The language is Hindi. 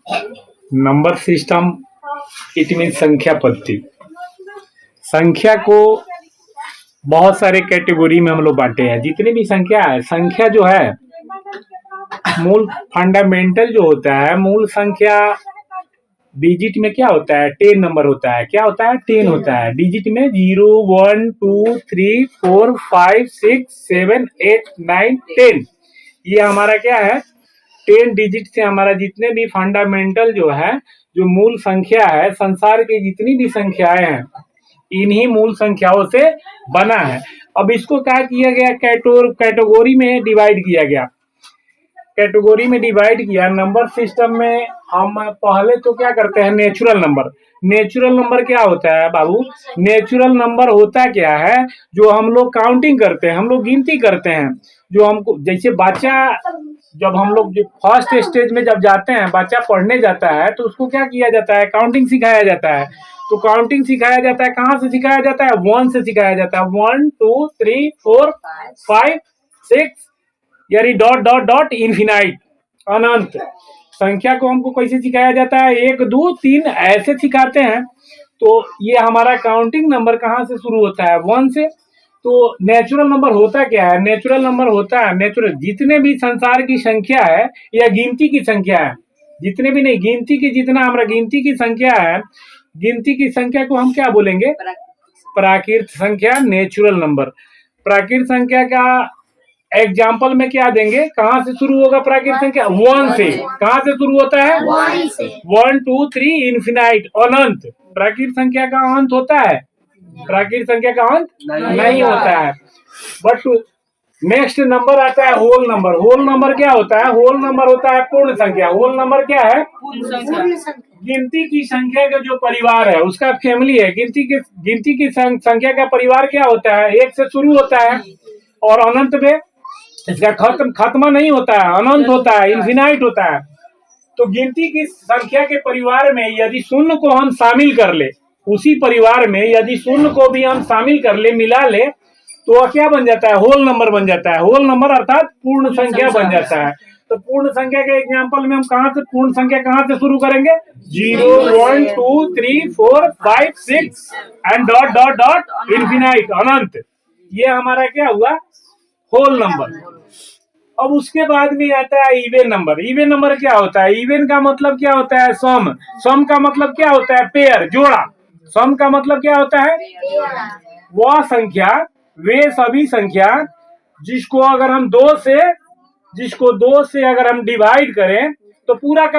नंबर सिस्टम इट मीन संख्या पद्धति। संख्या को बहुत सारे कैटेगरी में हम लोग बांटे हैं। जितनी भी संख्या है, संख्या जो है मूल फंडामेंटल जो होता है, मूल संख्या डिजिट में क्या होता है, 10 नंबर होता है। क्या होता है? 10 होता है। डिजिट में 0 1 2 3 4 5 6 7 8 9 10। ये हमारा क्या है, 10 डिजिट से हमारा जितने भी फंडामेंटल जो है, जो मूल संख्या है, संसार की जितनी भी संख्याएं हैं, इन्हीं मूल संख्याओं से बना है। अब इसको क्या किया गया, कैटेगरी में डिवाइड किया गया। कैटेगरी में डिवाइड किया। नंबर सिस्टम में हम पहले तो क्या करते हैं, नेचुरल नंबर। नेचुरल नंबर क्या होता है बाबू? नेचुरल नंबर होता क्या है, जो हम लोग काउंटिंग करते हैं, हम लोग गिनती करते हैं। जो हमको जैसे बच्चा, जब हम लोग फर्स्ट स्टेज में जब जाते हैं, बच्चा पढ़ने जाता है, तो उसको क्या किया जाता है, काउंटिंग सिखाया जाता है। तो काउंटिंग सिखाया जाता है, कहाँ से सिखाया जाता है? 1 से सिखाया जाता है। 1 2 3 4 5 6, यानी डॉट डॉट डॉट इन्फिनाइट, अनंत। संख्या को हमको कैसे सिखाया जाता है? 1 2 3 ऐसे सिखाते हैं। तो ये हमारा काउंटिंग नंबर कहाँ से शुरू होता है? 1 से। तो नेचुरल नंबर होता क्या है? नेचुरल नंबर होता है, नेचुरल जितने भी संसार की संख्या है या गिनती की संख्या है, जितने भी नहीं, गिनती की जितना हमारा गिनती की संख्या है, गिनती की संख्या को हम क्या बोलेंगे? प्राकृत संख्या, नेचुरल नंबर। प्राकृत संख्या का एग्जाम्पल में क्या देंगे? कहाँ से शुरू होगा प्राकृत संख्या? 1 से। कहाँ से शुरू होता है? 1 2 3 इन्फिनाइट, अनंत। प्राकृत संख्या का अंत होता है? प्राकृत संख्या का अंत नहीं होता है। बट नेक्स्ट नंबर आता है होल नंबर। होल नंबर क्या होता है? होल नंबर होता है पूर्ण संख्या। होल नंबर क्या है? गिनती की संख्या का जो परिवार है, उसका फैमिली है। गिनती की संख्या का परिवार क्या होता है? 1 से शुरू होता है और अनंत में इसका खत्म नहीं होता है, अनंत होता है, इन्फिनाइट होता है। तो गिनती की संख्या के परिवार में यदि शून्य को हम शामिल कर ले, उसी परिवार में यदि शून्य को भी हम शामिल कर ले, मिला ले, तो वह क्या बन जाता है? होल नंबर बन जाता है। होल नंबर अर्थात पूर्ण संख्या बन जाता है। तो पूर्ण संख्या के एग्जाम्पल में हम कहाँ से, पूर्ण संख्या कहाँ से शुरू करेंगे? 0 1 2 3 4 5 6 and dot dot dot infinite, अनंत। ये हमारा क्या हुआ? Whole number. अब उसके बाद में आता है इवन नंबर। इवन नंबर क्या होता है? इवन का मतलब क्या होता है? सम। सम का मतलब क्या होता है? पेयर, जोड़ा। सम का मतलब क्या होता है? वह संख्या, वे सभी संख्या जिसको अगर हम 2 से अगर हम डिवाइड करें तो पूरा का